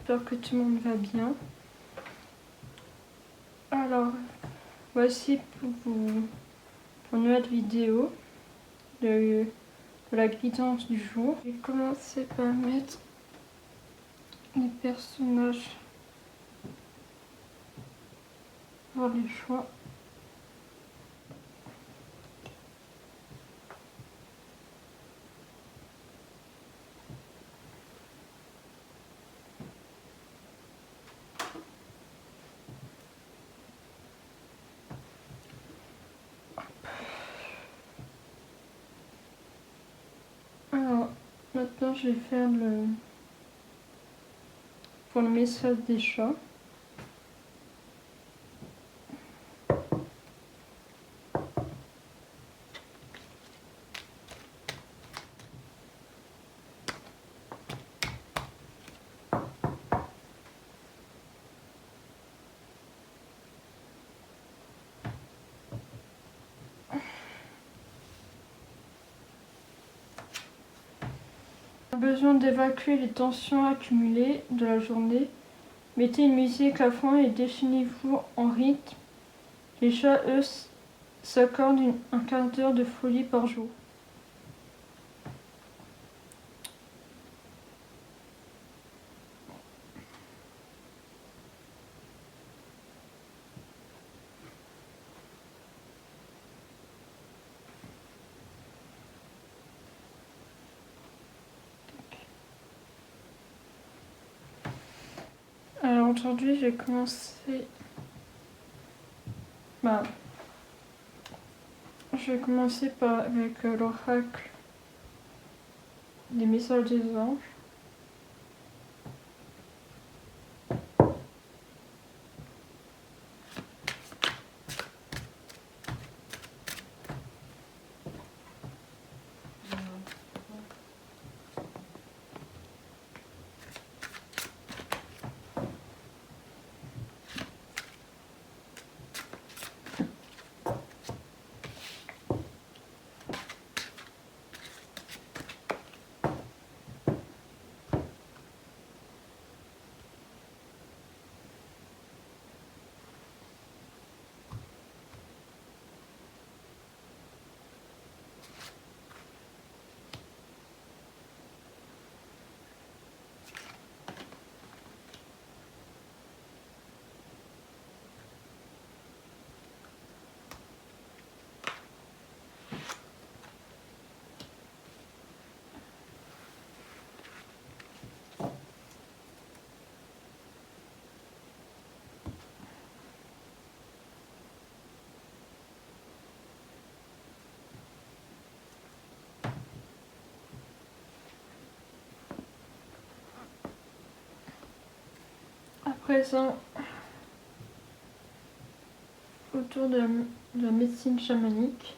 j'espère que tout le monde va bien. Alors, voici pour une nouvelle vidéo de la guidance du jour. Je vais commencer par mettre les personnages pour les choix. Alors, maintenant je vais faire pour le message des chats. Besoin d'évacuer les tensions accumulées de la journée. Mettez une musique à fond et définissez-vous en rythme. Les chats, eux, s'accordent un quart d'heure de folie par jour. Alors aujourd'hui, je vais commencer. Je vais commencer avec l'oracle des messages des anges. À présent, autour de la médecine chamanique.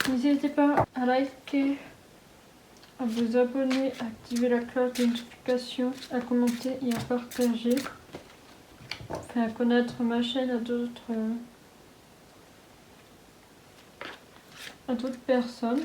N'hésitez pas à liker, à vous abonner, à activer la cloche de notification, à commenter et à partager. Faire connaître ma chaîne à d'autres personnes.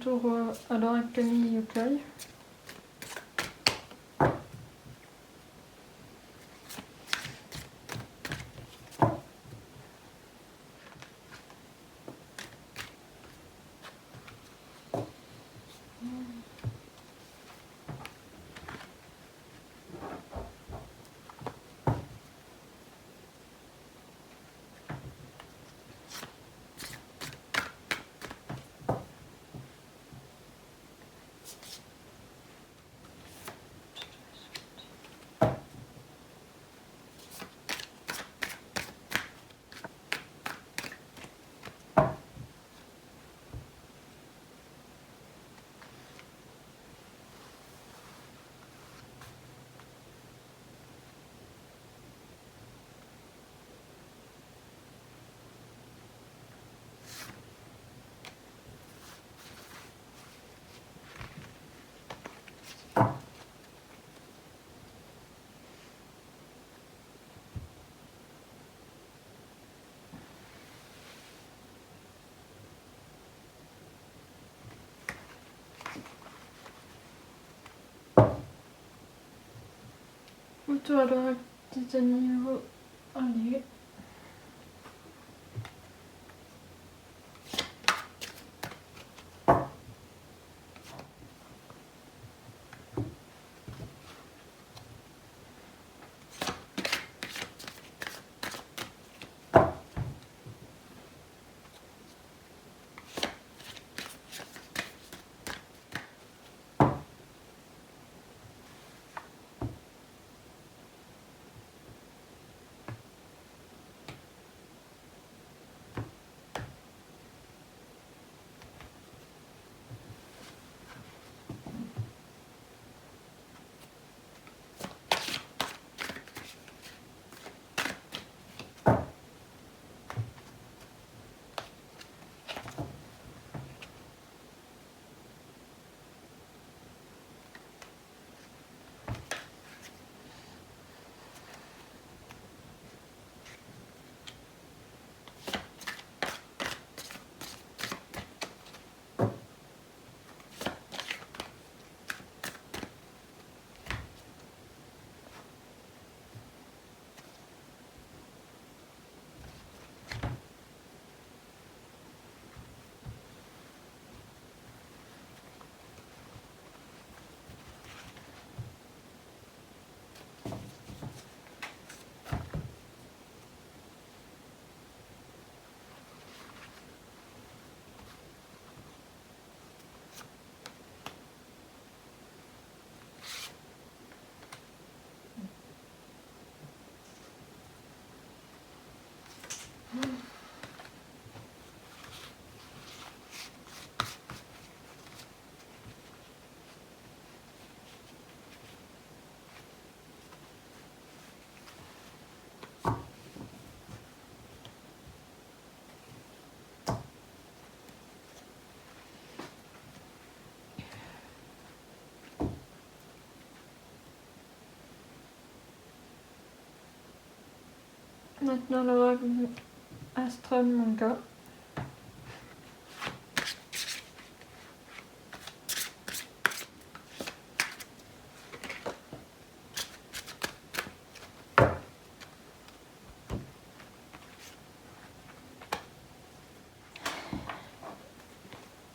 Retour alors avec Camille Yokai. photos alors avec des animaux. Allez. Maintenant la revue Astral Manga.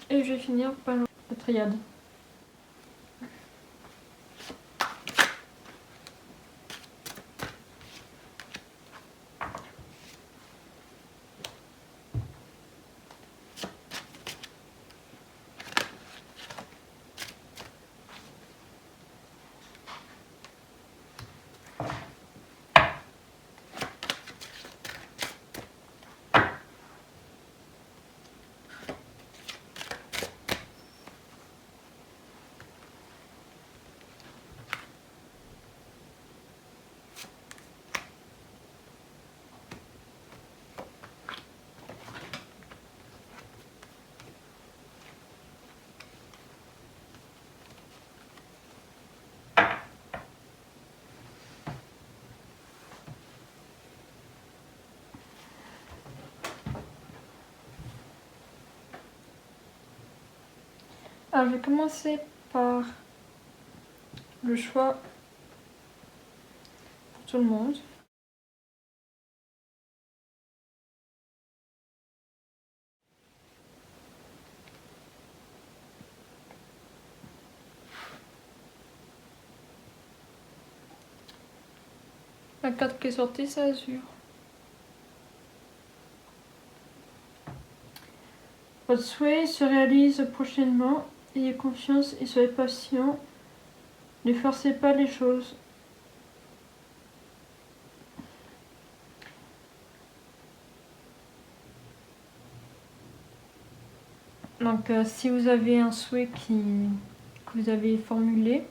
Et je vais finir par la triade. Alors je vais commencer par le choix pour tout le monde. La carte qui est sortie, c'est Azur. Votre souhait se réalise prochainement. Ayez confiance et soyez patient. Ne forcez pas les choses. Donc si vous avez un souhait que vous avez formulé,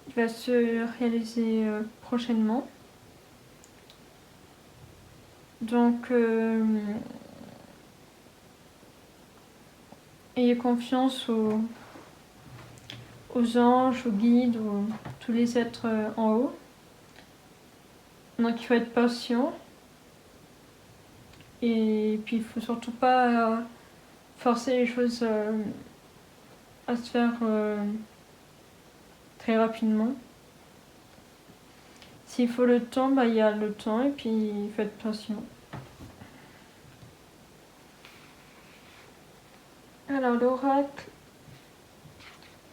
il va se réaliser prochainement. Donc ayez confiance aux anges, aux guides, tous les êtres en haut. Donc il faut être patient. Et puis il faut surtout pas forcer les choses à se faire très rapidement. S'il faut le temps, bah il y a le temps et puis faites patient. Alors l'oracle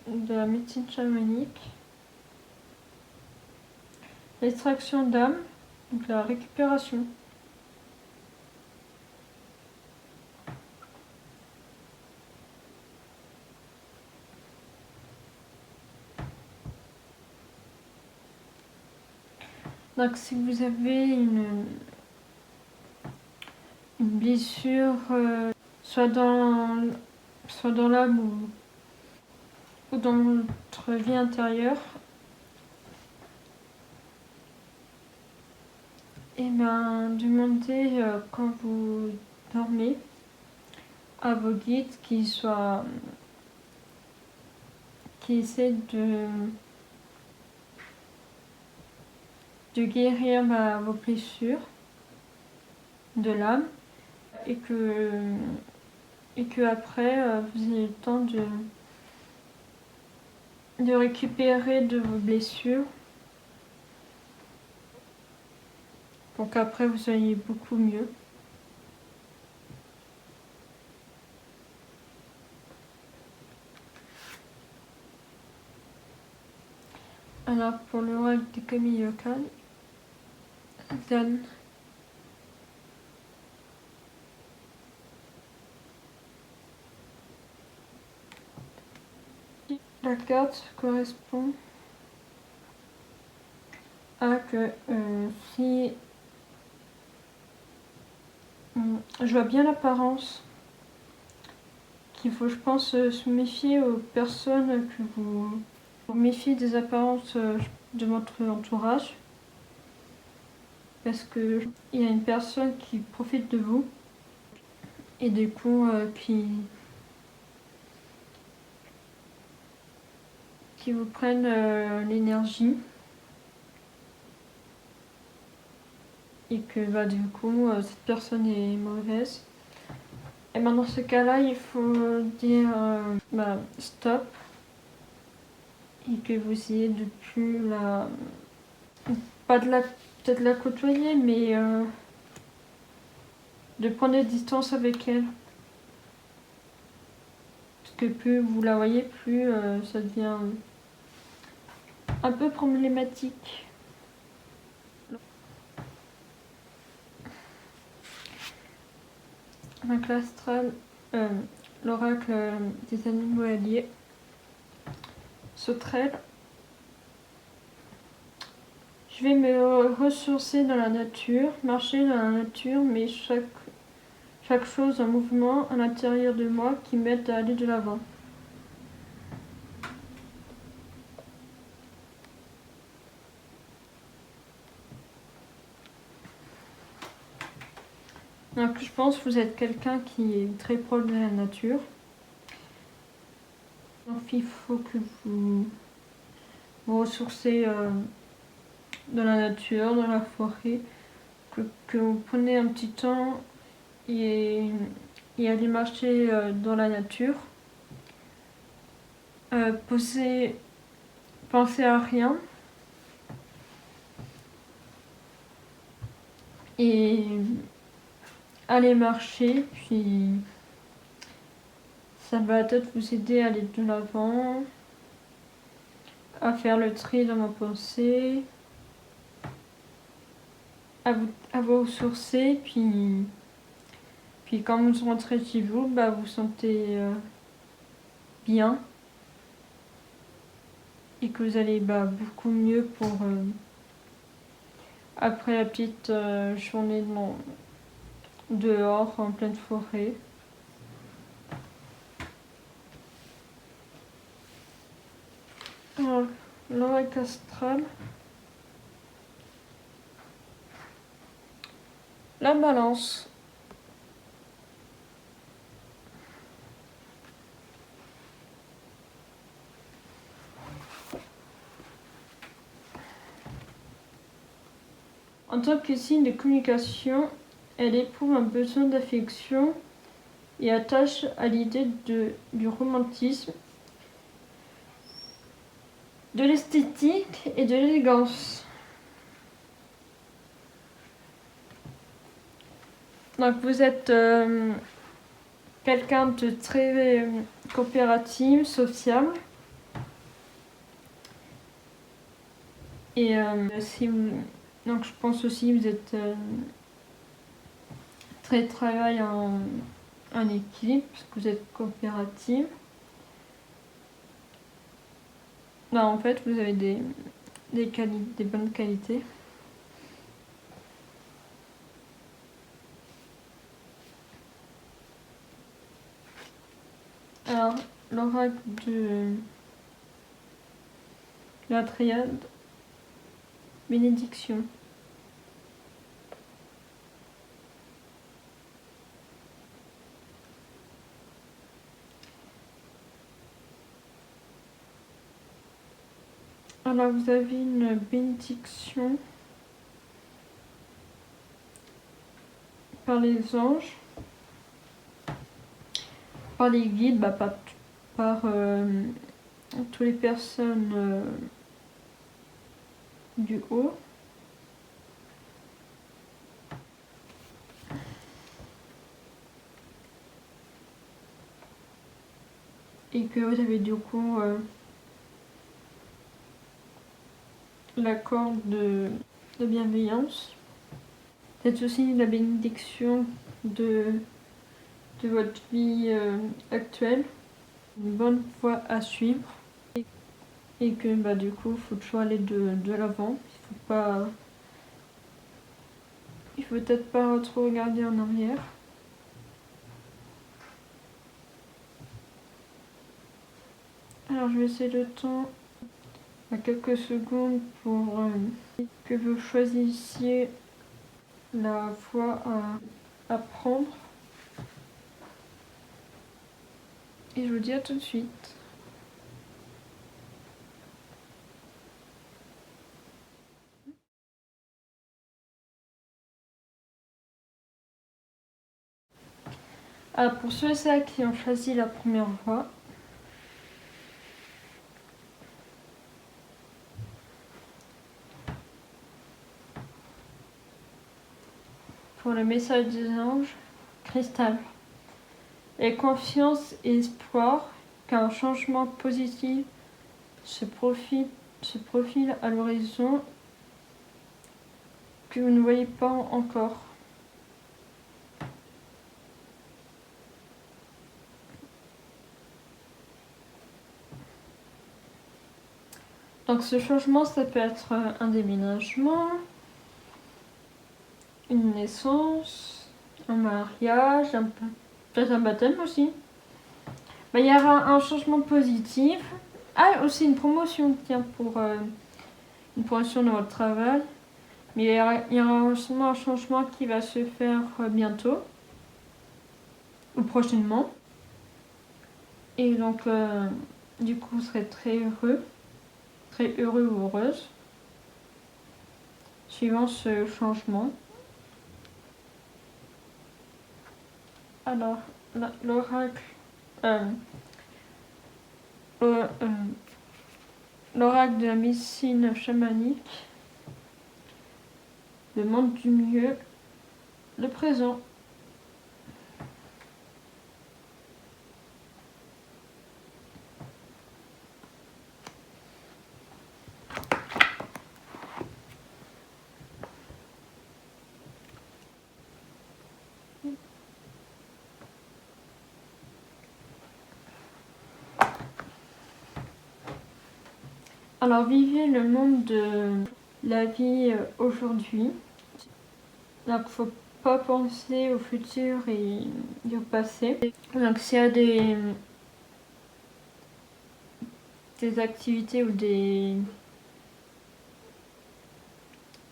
de la médecine chamanique, l'extraction d'âme, donc la récupération. Donc si vous avez une blessure, soit dans l'âme ou dans votre vie intérieure, et bien demandez quand vous dormez à vos guides qui essaient de guérir vos blessures de l'âme et que après vous ayez le temps de récupérer de vos blessures pour qu'après vous soyez beaucoup mieux. Alors pour l'oracle de Kami Yokan, donne la carte correspond à que si je vois bien l'apparence qu'il faut, je pense, se méfier aux personnes que vous méfiez des apparences de votre entourage, parce que il y a une personne qui profite de vous et du coup qui vous prennent l'énergie et que du coup cette personne est mauvaise. Et ben dans ce cas-là, il faut dire stop et que vous essayez de plus peut-être la côtoyer, mais de prendre des distances avec elle. Parce que plus vous la voyez, plus ça devient un peu problématique. Donc l'astral, l'oracle des animaux alliés, sauterelle. Je vais me ressourcer dans la nature, marcher dans la nature, mais chaque chose en mouvement à l'intérieur de moi qui m'aide à aller de l'avant. Donc je pense que vous êtes quelqu'un qui est très proche de la nature. Donc il faut que vous vous ressourcez dans la nature, dans la forêt, que vous prenez un petit temps et aller marcher dans la nature. Pensez à rien. Et aller marcher, puis ça va peut-être vous aider à aller de l'avant, à faire le tri dans vos pensées, à vous ressourcer, puis quand vous rentrez chez vous, vous sentez bien et que vous allez beaucoup mieux pour après la petite journée dehors en pleine forêt. Alors, l'oracle astral, la balance. En tant que signe de communication, elle éprouve un besoin d'affection et attache à l'idée du romantisme, de l'esthétique et de l'élégance. Donc vous êtes quelqu'un de très coopératif, sociable. Et donc je pense aussi que vous êtes très travail en équipe, parce que vous êtes coopérative. Non, en fait, vous avez des bonnes qualités. Alors, l'oracle de la triade, bénédiction. Alors, vous avez une bénédiction par les anges, par les guides, par toutes les personnes du haut. Et que vous avez du coup l'accord de bienveillance. C'est aussi la bénédiction de votre vie actuelle, une bonne voie à suivre. Et que du coup, il faut toujours aller de l'avant. Il faut peut-être pas trop regarder en arrière. Alors je vais essayer le temps à quelques secondes pour que vous choisissiez la voie à prendre. Et je vous dis à tout de suite. Alors pour ceux et celles qui ont choisi la première voie, pour le message des anges, cristal. Et confiance et espoir qu'un changement positif se profile à l'horizon que vous ne voyez pas encore. Donc ce changement, ça peut être un déménagement, une naissance, un mariage, peut-être un baptême aussi. Il y aura un changement positif. Ah, aussi une promotion, tiens, pour une promotion dans votre travail. Mais il y aura sûrement un changement qui va se faire bientôt ou prochainement. Et donc, du coup, vous serez très heureux ou heureuse, suivant ce changement. Alors, l'oracle de la médecine chamanique demande du mieux le présent. Alors, vivez le monde de la vie aujourd'hui. Donc, faut pas penser au futur et au passé. Donc, s'il y a des activités ou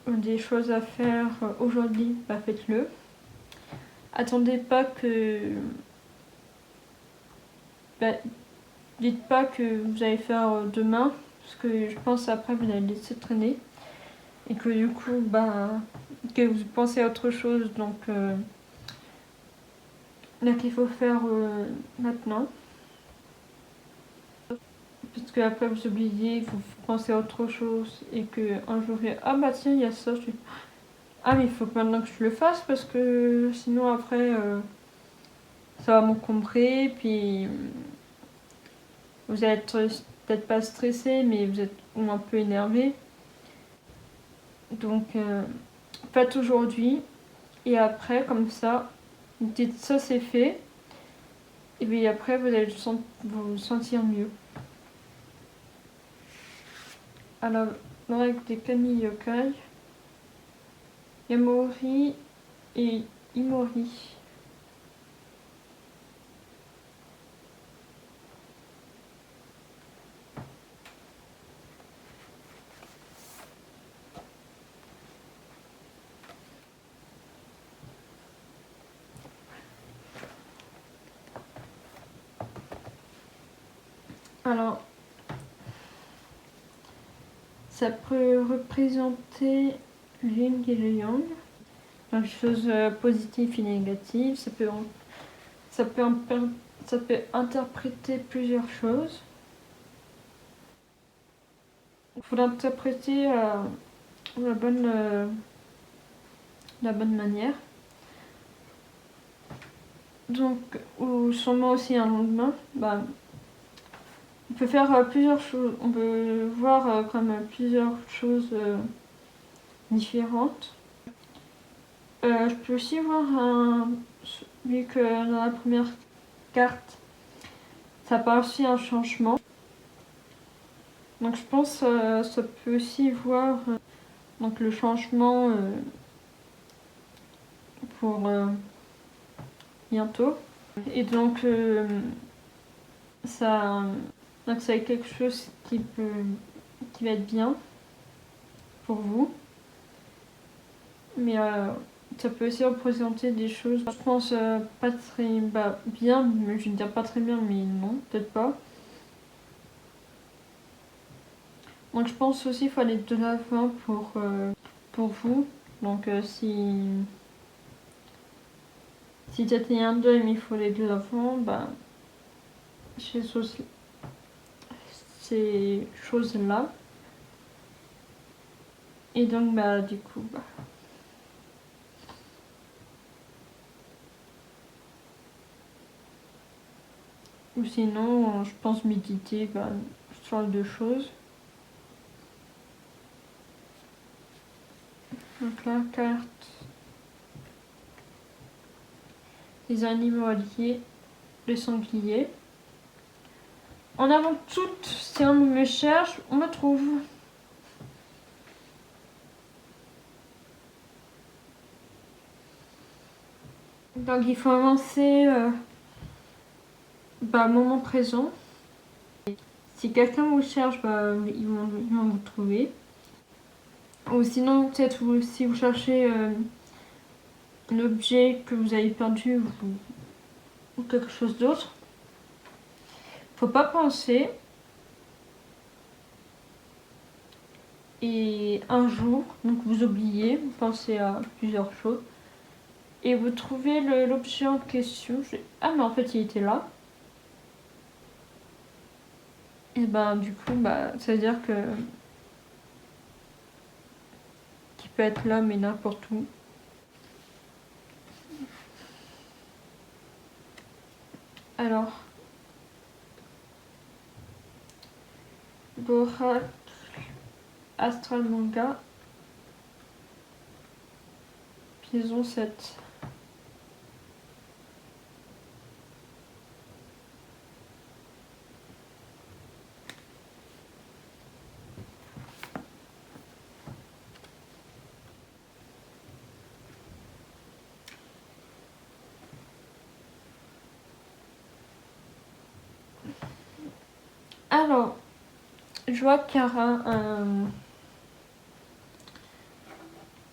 des choses à faire aujourd'hui, faites-le. Attendez pas que... dites pas que vous allez faire demain, parce que je pense après vous allez laisser traîner. Et que du coup, que vous pensez à autre chose, donc il faut faire maintenant. Parce que après vous oubliez, vous pensez à autre chose, et que un jour, ah bah tiens, il y a ça, Ah mais il faut que maintenant que je le fasse parce que sinon après ça va m'encombrer, puis vous allez être peut-être pas stressé mais vous êtes un peu énervé. Donc faites aujourd'hui et après comme ça, vous dites ça c'est fait et puis après vous allez vous sentir mieux. Alors avec des kami yokai, Yamori et Imori. Alors, ça peut représenter le yin et le yang, donc les choses positives et négatives. Ça peut, ça peut interpréter plusieurs choses. Il faut l'interpréter de la bonne manière. Donc, ou sûrement aussi un lendemain, on peut faire plusieurs choses. On peut voir comme plusieurs choses différentes. Je peux aussi voir vu que dans la première carte, ça parle aussi un changement. Donc je pense ça peut aussi voir donc le changement pour bientôt. Et donc ça donc c'est quelque chose qui va être bien pour vous. Mais ça peut aussi représenter des choses, je pense, pas très bien, mais je vais dire pas très bien, mais non, peut-être pas. Donc je pense aussi qu'il faut aller de l'avant pour vous. Donc si t'étais un deuil mais il faut aller de l'avant, ces choses-là. Et donc du coup, ou sinon, je pense méditer ce genre de choses. Donc la carte des animaux alliés, les sangliers. En avant de tout, si on me cherche, on me trouve. Donc il faut avancer moment présent. Si quelqu'un vous cherche, ils vont vous trouver. Ou sinon, peut-être si vous cherchez un objet que vous avez perdu ou quelque chose d'autre, faut pas penser. Et un jour, donc vous oubliez, vous pensez à plusieurs choses. Et vous trouvez l'objet en question. Ah mais en fait il était là. Et du coup ça veut dire que qu'il peut être là mais n'importe où. Alors l'oracle Astral Manga saison 7. Alors, je vois qu'il y aura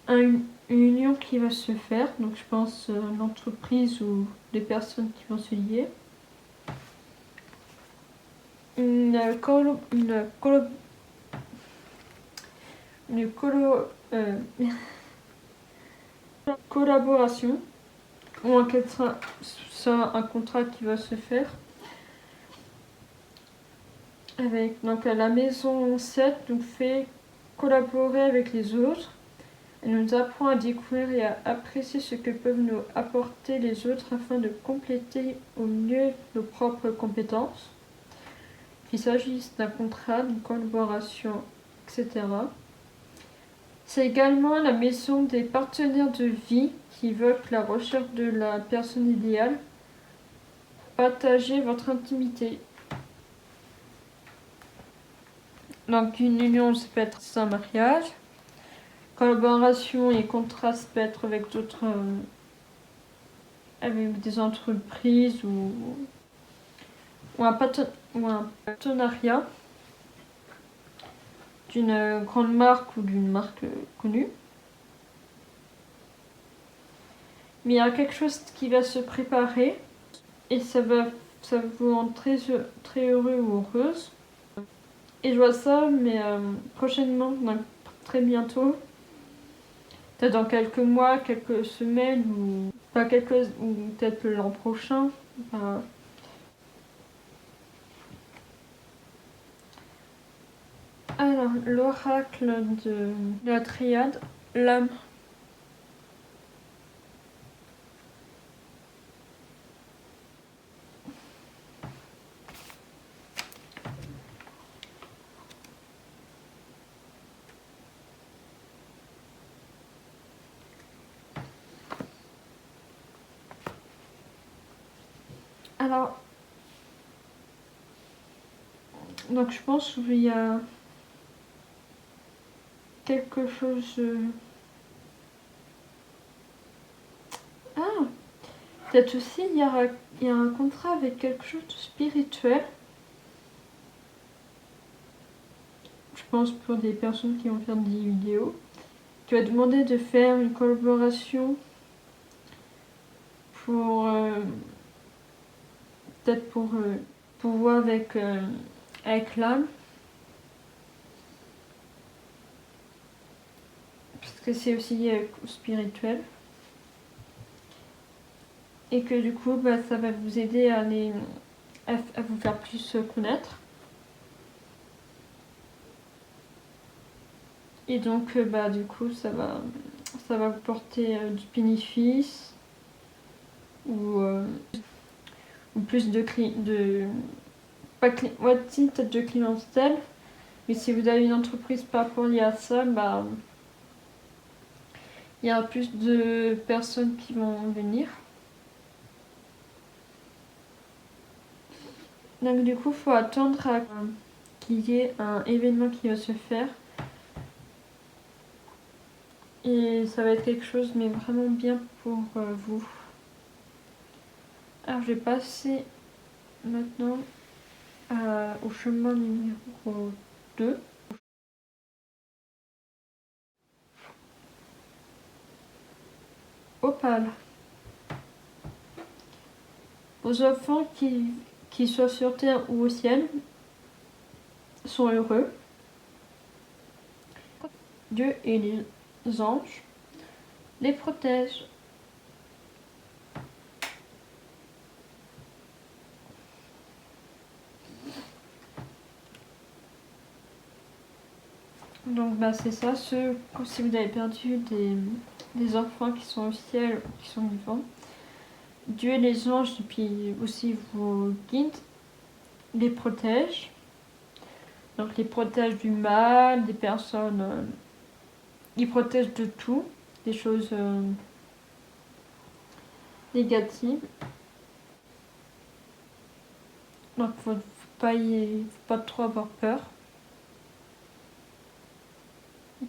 une union qui va se faire, donc je pense l'entreprise ou des personnes qui vont se lier. Une collaboration ou un contrat qui va se faire avec donc la maison 7 nous fait collaborer avec les autres, Elle nous apprend à découvrir et à apprécier ce que peuvent nous apporter les autres afin de compléter au mieux nos propres compétences, qu'il s'agisse d'un contrat, d'une collaboration, etc. C'est également la maison des partenaires de vie qui évoque la recherche de la personne idéale. Partagez votre intimité. Donc une union, ça peut être un mariage. Collaboration et contrat, ça peut être avec d'autres, avec des entreprises ou un partenariat d'une grande marque ou d'une marque connue. Mais il y a quelque chose qui va se préparer et ça va vous rendre très heureux ou heureuse. Et je vois ça, mais prochainement, donc très bientôt, peut-être dans quelques mois, quelques semaines, ou pas ou peut-être l'an prochain. Alors, l'oracle de la triade, l'âme. Alors, donc je pense qu'il y a quelque chose... Ah, peut-être aussi il y a un contrat avec quelque chose de spirituel. Je pense pour des personnes qui vont faire des vidéos. Tu vas demander de faire une collaboration pour... peut-être pour voir avec l'âme. Parce que c'est aussi spirituel. Et que du coup, ça va vous aider à vous faire plus connaître. Et donc, du coup, ça va vous porter du bénéfice ou plus peut-être de clientèle. Mais si vous avez une entreprise par rapport à ça, il y aura plus de personnes qui vont venir. Donc du coup, il faut attendre qu'il y ait un événement qui va se faire. Et ça va être quelque chose, mais vraiment bien pour vous. Alors je vais passer maintenant au chemin numéro 2. Opale. Vos enfants qui soient sur terre ou au ciel sont heureux. Dieu et les anges les protègent. Donc c'est ça, si vous avez perdu des enfants qui sont au ciel ou qui sont vivants, Dieu et les anges, et puis aussi vos guides, les protègent. Donc les protègent du mal, des personnes... ils protègent de tout, des choses négatives. Donc faut pas trop avoir peur.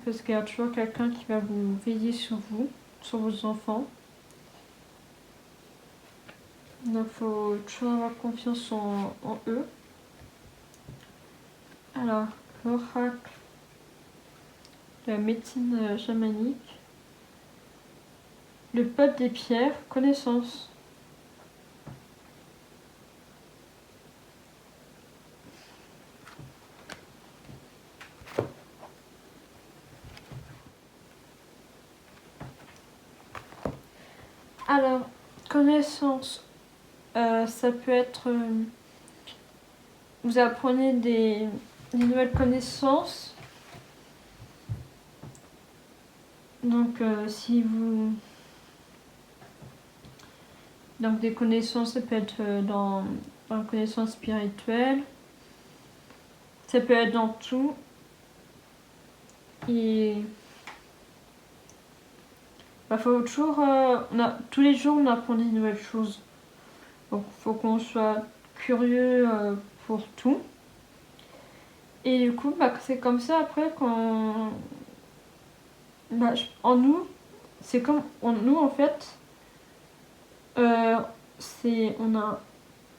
Parce qu'il y a toujours quelqu'un qui va vous veiller sur vous, sur vos enfants. Donc il faut toujours avoir confiance en eux. Alors, l'oracle de la médecine chamanique. Le peuple des pierres, connaissance. Alors, connaissance, ça peut être... vous apprenez des nouvelles connaissances, Donc si vous... Donc des connaissances, ça peut être dans la connaissance spirituelle, ça peut être dans tout. Et faut toujours, tous les jours on apprend des nouvelles choses. Donc il faut qu'on soit curieux pour tout. Et du coup, c'est comme ça après quand... en nous, c'est comme en nous en fait, on a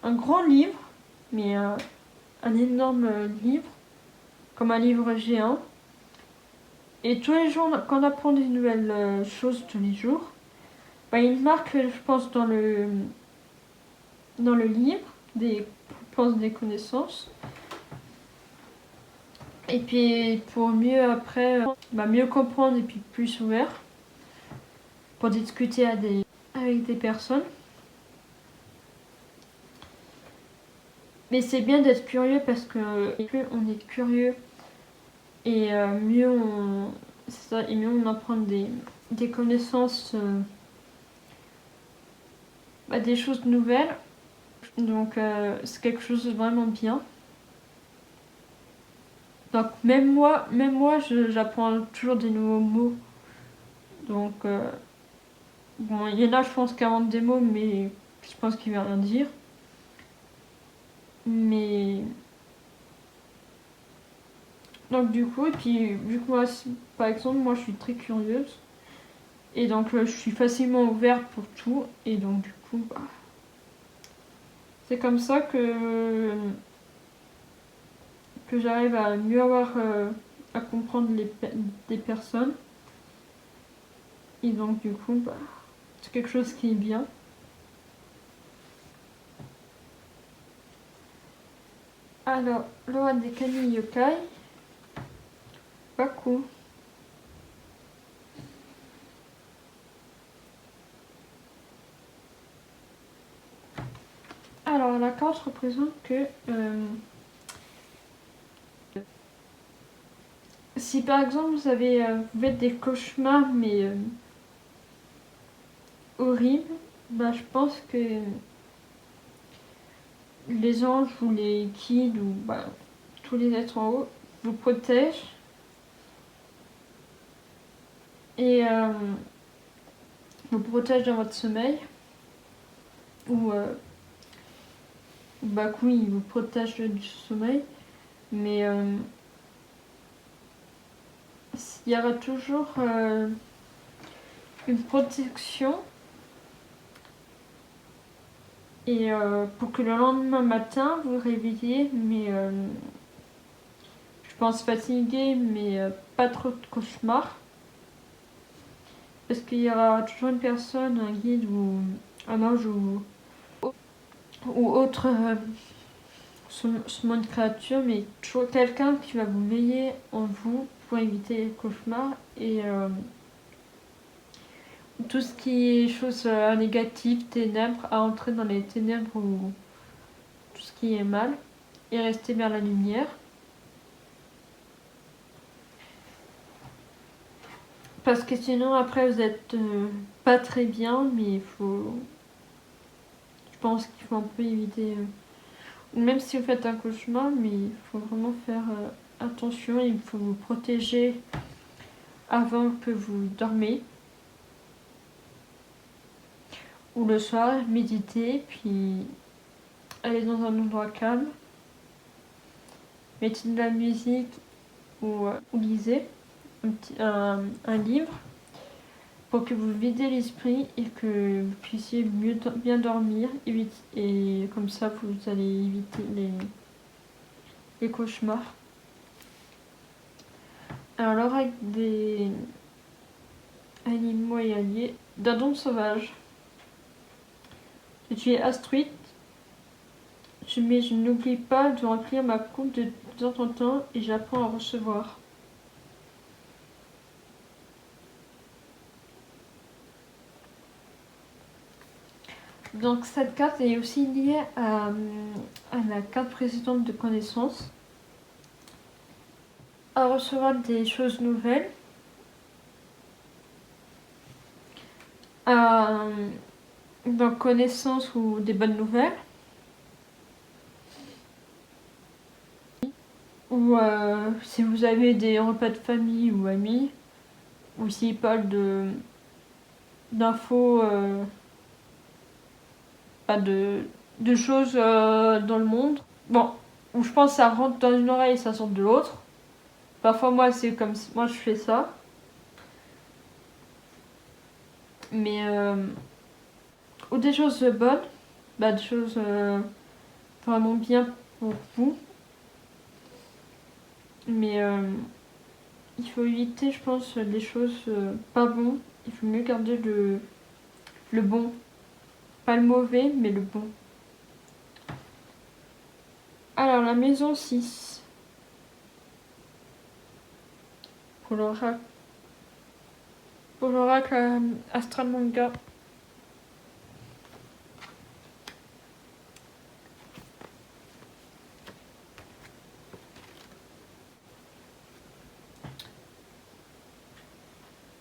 un grand livre, mais un énorme livre, comme un livre géant. Et tous les jours, quand on apprend des nouvelles choses tous les jours, il marque, je pense, dans le livre, je pense, des connaissances. Et puis pour mieux après, mieux comprendre et puis plus ouvert, pour discuter avec des personnes. Mais c'est bien d'être curieux parce que plus on est curieux et mieux on apprend des connaissances, des choses nouvelles. Donc c'est quelque chose de vraiment bien. Donc même moi j'apprends toujours des nouveaux mots. Donc bon, il y en a je pense qui inventent des mots mais je pense qu'ils ne veulent rien dire. Mais donc du coup, et puis vu que moi par exemple moi je suis très curieuse et donc je suis facilement ouverte pour tout et donc du coup c'est comme ça que j'arrive à mieux avoir à comprendre des personnes et donc du coup c'est quelque chose qui est bien. Alors, loi des kami yokai, Baku. Alors la carte représente que si par exemple vous faites des cauchemars mais horribles, je pense que les anges ou les guides ou tous les êtres en haut vous protègent et vous protègent dans votre sommeil ou oui, ils vous protègent du sommeil, mais il y aura toujours une protection et pour que le lendemain matin vous réveillez, mais je pense fatigué, mais pas trop de cauchemars. Parce qu'il y aura toujours une personne, un guide ou un ange ou autre sûrement une créature, mais toujours quelqu'un qui va vous veiller en vous pour éviter les cauchemars et tout ce qui est choses négatives, ténèbres, à entrer dans les ténèbres ou tout ce qui est mal et rester vers la lumière. Parce que sinon après vous êtes pas très bien, mais il faut... Je pense qu'il faut un peu éviter... Même si vous faites un cauchemar, mais il faut vraiment faire attention, il faut vous protéger avant que vous dormez. Ou le soir, méditer, puis aller dans un endroit calme. Mettez de la musique ou lisez un livre pour que vous videz l'esprit et que vous puissiez bien dormir et comme ça vous allez éviter les cauchemars. Alors avec des animaux et alliés, dindon sauvage. Je suis astruite, mais je n'oublie pas de remplir ma coupe de temps en temps et j'apprends à recevoir. Donc cette carte est aussi liée à la carte précédente de connaissance. À recevoir des choses nouvelles. donc connaissances ou des bonnes nouvelles. Ou si vous avez des repas de famille ou amis, ou s'ils parlent d'infos, pas de choses dans le monde. Bon, où je pense que ça rentre dans une oreille et ça sort de l'autre. Parfois moi c'est comme moi je fais ça. Mais ou des choses bonnes, bah, des choses vraiment bien pour vous. Mais il faut éviter, je pense, les choses pas bonnes. Il faut mieux garder le bon. Pas le mauvais, mais le bon. Alors, la maison 6. Pour l'oracle. Pour l'oracle Astral Manga.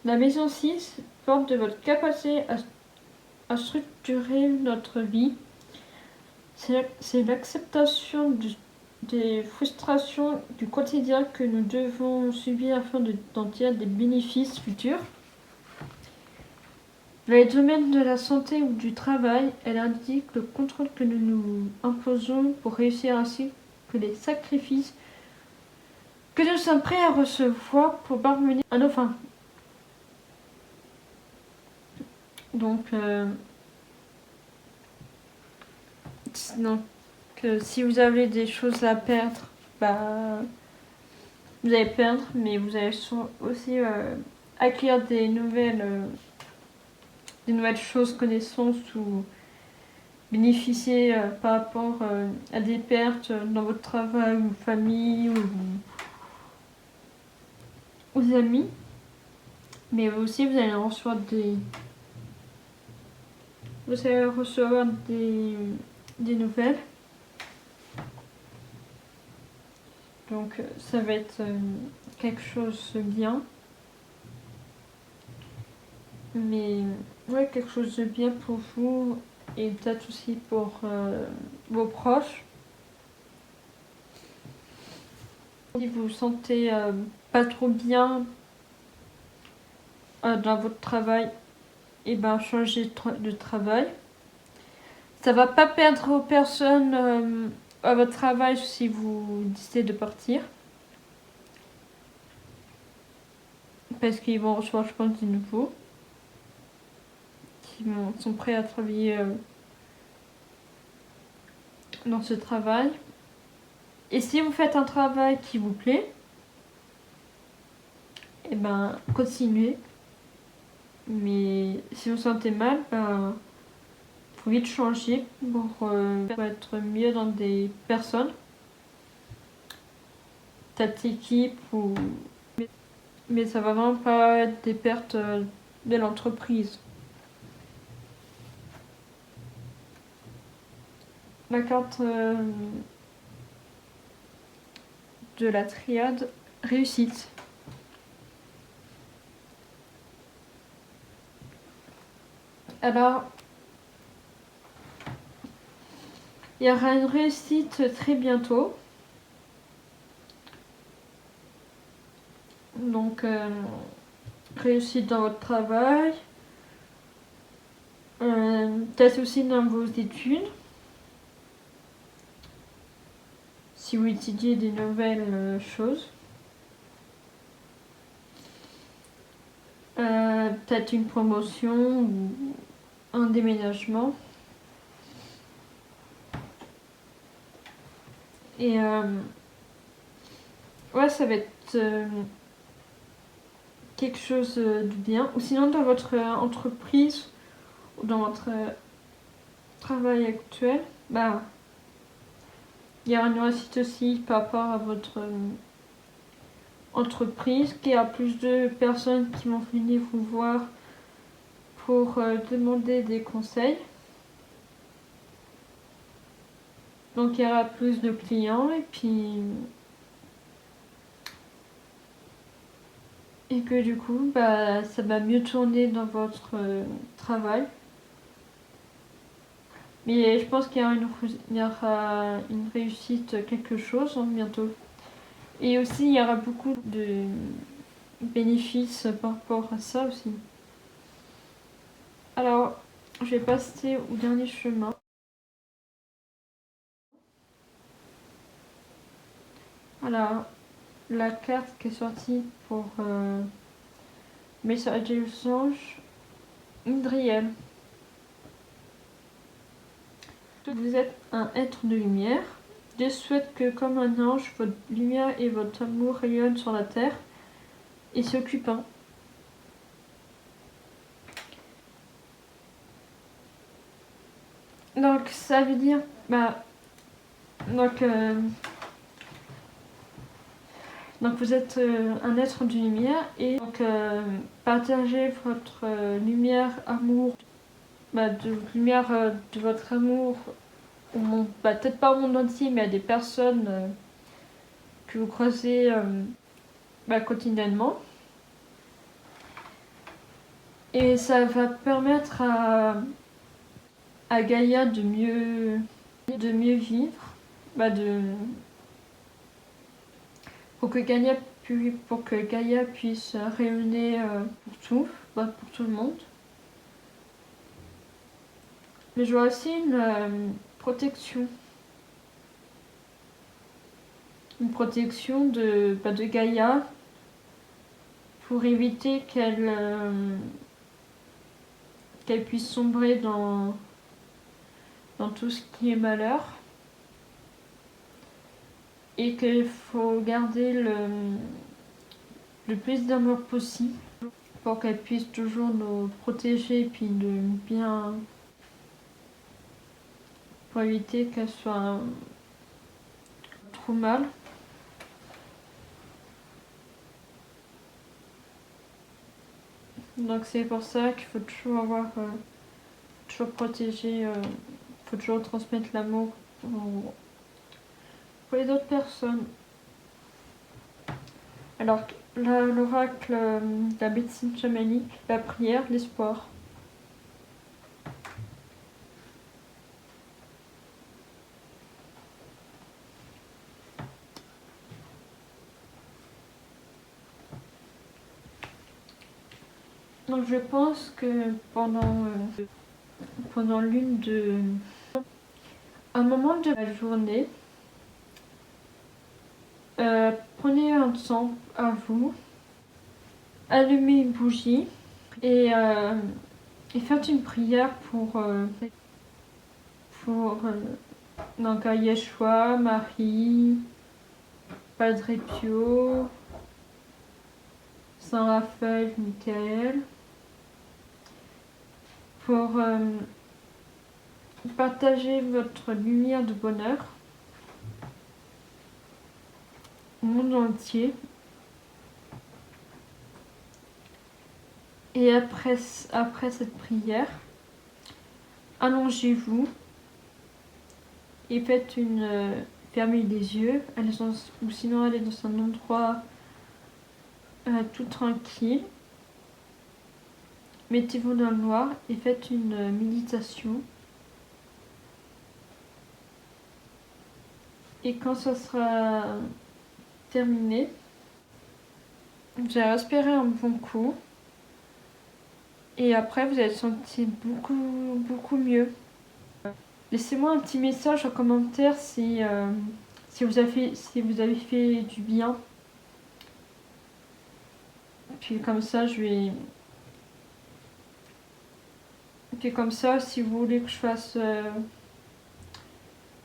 La maison 6 porte de votre capacité à structurer notre vie. C'est l'acceptation des frustrations du quotidien que nous devons subir afin d'en tirer des bénéfices futurs. Dans les domaines de la santé ou du travail, elle indique le contrôle que nous nous imposons pour réussir ainsi que les sacrifices que nous sommes prêts à recevoir pour parvenir à nos fins. Donc, si vous avez des choses à perdre, bah, vous allez perdre, mais vous allez aussi acquérir des nouvelles choses, connaissances ou bénéficier par rapport à des pertes dans votre travail ou famille ou aux amis. Mais aussi vous allez recevoir des nouvelles. Donc ça va être quelque chose de bien. Mais ouais, quelque chose de bien pour vous et peut-être aussi pour vos proches. Si vous vous sentez pas trop bien dans votre travail, et ben changez de travail. Ça va pas perdre aux personnes à votre travail si vous décidez de partir. Parce qu'ils vont recevoir, je pense, des nouveaux. Qui sont prêts à travailler dans ce travail. Et si vous faites un travail qui vous plaît, et ben continuez. Mais si vous vous sentez mal, ben faut vite changer pour être mieux dans des personnes. Peut-être équipe ou. Mais ça va vraiment pas être des pertes de l'entreprise. La carte de la triade réussite. Alors, il y aura une réussite très bientôt. Donc, réussite dans votre travail. Peut-être aussi dans vos études. Si vous étudiez des nouvelles choses. Peut-être une promotion ou un déménagement. Et ouais, ça va être quelque chose de bien. Ou sinon dans votre entreprise ou dans votre travail actuel, bah il y aura une réussite aussi par rapport à votre entreprise, qu'il y a plus de personnes qui vont venir vous voir pour demander des conseils. Donc il y aura plus de clients et puis et que du coup bah, ça va mieux tourner dans votre travail. Mais je pense qu'il y aura une réussite, quelque chose bientôt. Et aussi il y aura beaucoup de bénéfices par rapport à ça aussi. Alors je vais passer au dernier chemin. Alors la carte qui est sortie pour Messager des anges, Indriel. Vous êtes un être de lumière. Dieu souhaite que, comme un ange, votre lumière et votre amour rayonnent sur la terre et s'occupent. Donc ça veut dire, bah, donc, donc vous êtes un être de lumière et donc partagez votre lumière, amour, bah, de lumière de votre amour au monde, bah, peut-être pas au monde entier, mais à des personnes que vous croisez bah, quotidiennement. Et ça va permettre à Gaïa de mieux vivre, bah pour que Gaïa puisse rayonner pour tout le monde. Mais je vois aussi protection. Une protection de Gaïa pour éviter qu'elle puisse sombrer dans tout ce qui est malheur. Et qu'il faut garder le plus d'amour possible pour qu'elle puisse toujours nous protéger et puis de bien pour éviter qu'elle soit trop mal. Donc c'est pour ça qu'il faut toujours toujours protéger, faut toujours transmettre l'amour pour les autres personnes. Alors l'oracle de la médecine chamanique, la prière, l'espoir. Donc je pense que pendant un moment de la journée, prenez un temps à vous, allumez une bougie et faites une prière pour donc à Yeshua, Marie, Padre Pio, Saint Raphaël, Michael, pour partager votre lumière de bonheur au monde entier. Et après cette prière, allongez-vous et fermez les yeux, ou sinon allez dans un endroit tout tranquille. Mettez-vous dans le noir et faites une méditation. Et quand ça sera terminé, vous allez respirer un bon coup. Et après, vous allez sentir beaucoup mieux. Laissez-moi un petit message en commentaire si vous avez fait du bien. Puis comme ça, Puis comme ça, si vous voulez que je fasse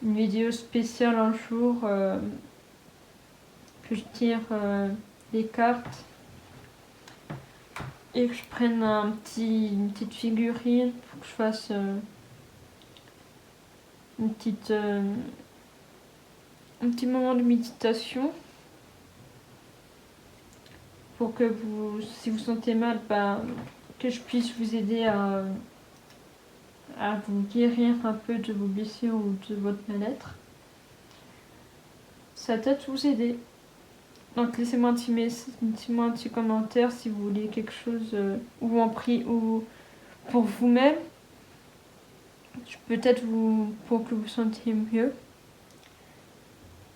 une vidéo spéciale un jour, que je tire les cartes et que je prenne une petite figurine pour que je fasse un petit moment de méditation pour que si vous sentez mal, que je puisse vous aider à vous guérir un peu de vos blessures ou de votre mal-être. Ça va peut-être vous aider. Donc laissez-moi laissez-moi un petit commentaire si vous voulez quelque chose ou en prix ou pour vous-même. Peut-être vous pour que vous sentiez mieux.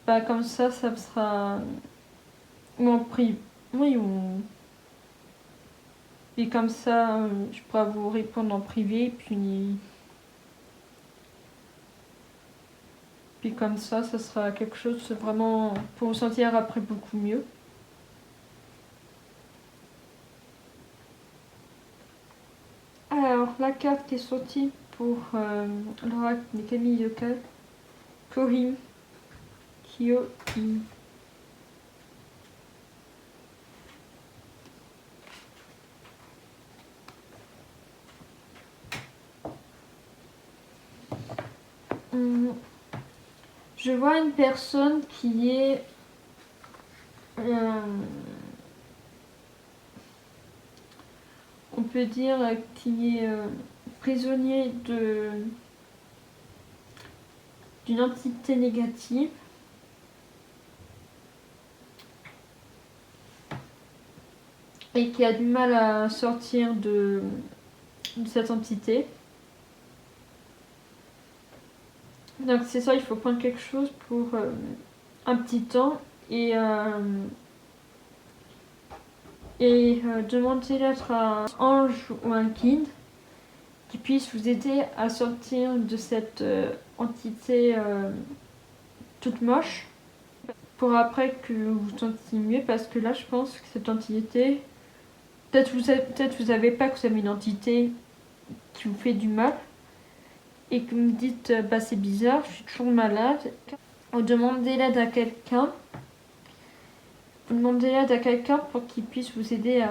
Bah comme ça sera ou en prix. Oui ou et comme ça je pourrai vous répondre en privé puis comme ça sera quelque chose vraiment pour vous sentir après beaucoup mieux. Alors, la carte qui est sortie pour l'oracle des Camille Yokai, Korim Kyo-i. Je vois une personne qui est on peut dire qui est prisonnier d'une entité négative. Et qui a du mal à sortir de cette entité. Donc c'est ça, il faut prendre quelque chose pour un petit temps et demander d'être un ange ou un guide qui puisse vous aider à sortir de cette entité toute moche pour après que vous vous sentiez mieux, parce que là je pense que cette entité, peut-être vous savez pas que vous avez une entité qui vous fait du mal et que vous me dites bah c'est bizarre, je suis toujours malade. Vous demandez l'aide à quelqu'un. Vous demandez l'aide à quelqu'un pour qu'il puisse vous aider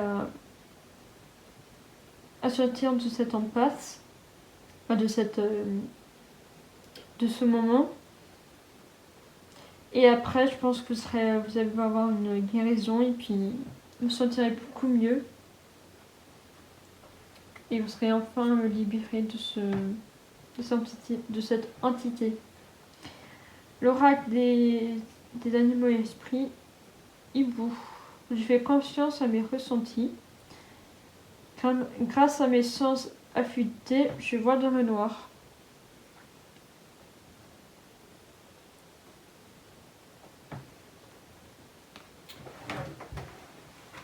à sortir de cette impasse, de ce moment. Et après, je pense que vous allez avoir une guérison et puis vous vous sentirez beaucoup mieux. Et vous serez enfin libéré de cette entité. L'oracle des animaux et esprits, Hibou. Je fais confiance à mes ressentis. Grâce à mes sens affûtés, je vois dans le noir.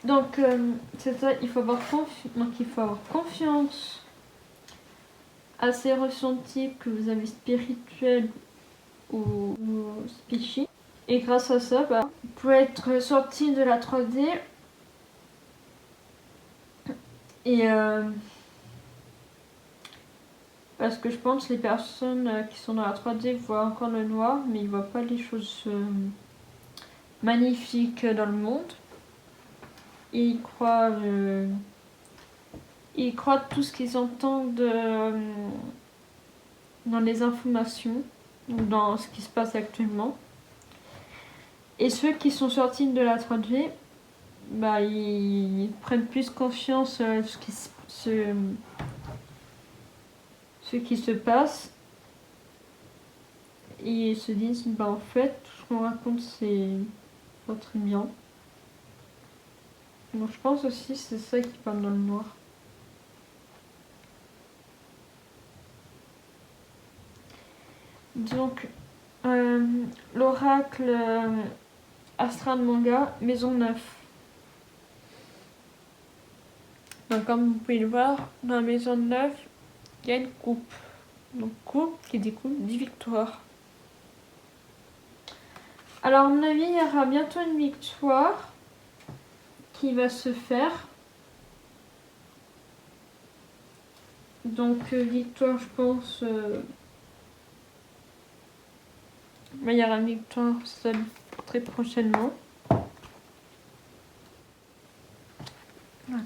Donc, c'est ça, il faut avoir confiance à ces ressentis que vous avez spirituels ou psychiques. Et grâce à ça, bah, vous pouvez être sorti de la 3D et parce que je pense que les personnes qui sont dans la 3D voient encore le noir, mais ils voient pas les choses magnifiques dans le monde. Et ils croient tout ce qu'ils entendent dans les informations ou dans ce qui se passe actuellement. Et ceux qui sont sortis de la 3D, bah, ils prennent plus confiance à ce qui se passe. Et ils se disent, bah en fait, tout ce qu'on raconte, c'est pas très bien. Donc je pense aussi c'est ça qui parle dans le noir. Donc, l'oracle Astral Manga, Maison 9. Donc comme vous pouvez le voir, dans la Maison 9, il y a une coupe. Donc coupe qui découpe 10 victoires. Alors à mon avis, il y aura bientôt une victoire qui va se faire. Donc victoire, je pense... il y aura une victoire très prochainement. Voilà.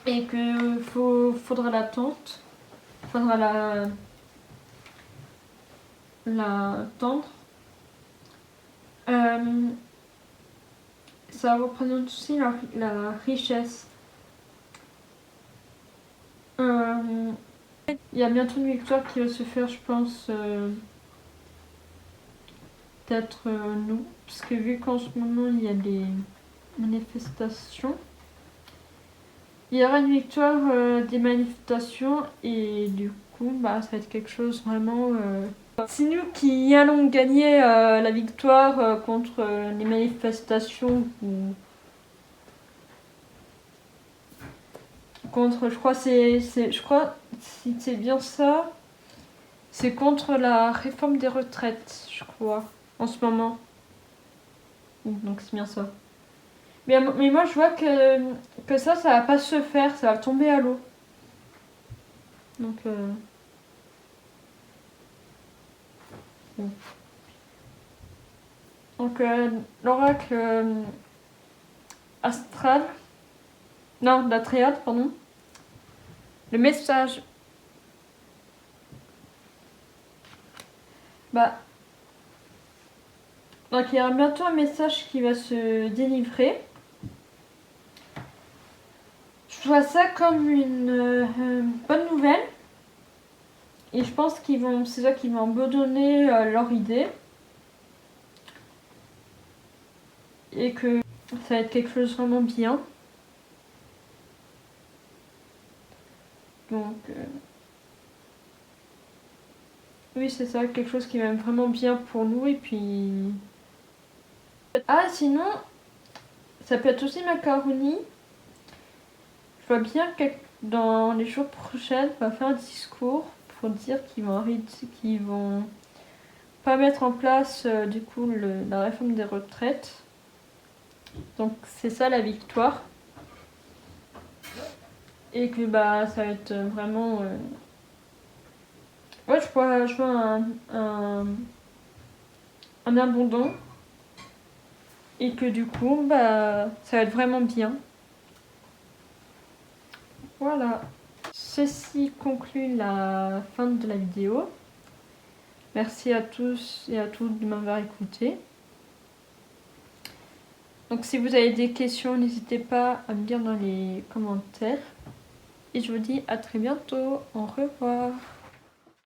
Et que faudra l'attendre. Faudra l'attendre. Ça représente aussi la richesse. Il y a bientôt une victoire qui va se faire, je pense, peut-être nous, parce que vu qu'en ce moment il y a des manifestations, il y aura une victoire des manifestations et du coup bah ça va être quelque chose vraiment... C'est nous qui allons gagner la victoire contre les manifestations ou contre, je crois si c'est bien ça, c'est contre la réforme des retraites, je crois, en ce moment. Donc c'est bien ça. Mais moi je vois que ça va pas se faire, ça va tomber à l'eau. Donc bon. Donc l'oracle astral, non, la triade, pardon. Le message. Bah. Donc il y aura bientôt un message qui va se délivrer. Je vois ça comme une bonne nouvelle. Et je pense c'est ça qu'ils vont abandonner leur idée. Et que ça va être quelque chose de vraiment bien. Donc, oui, c'est ça, quelque chose qui va être vraiment bien pour nous. Et puis. Ah, sinon, ça peut être aussi macaroni. Je vois bien que dans les jours prochains, on va faire un discours pour dire qu'ils vont pas mettre en place du coup la réforme des retraites. Donc c'est ça la victoire. Et que bah ça va être vraiment... Ouais, je vois un abondant. Et que du coup, bah ça va être vraiment bien. Voilà. Ceci conclut la fin de la vidéo. Merci à tous et à toutes de m'avoir écouté. Donc si vous avez des questions, n'hésitez pas à me dire dans les commentaires. Et je vous dis à très bientôt. Au revoir.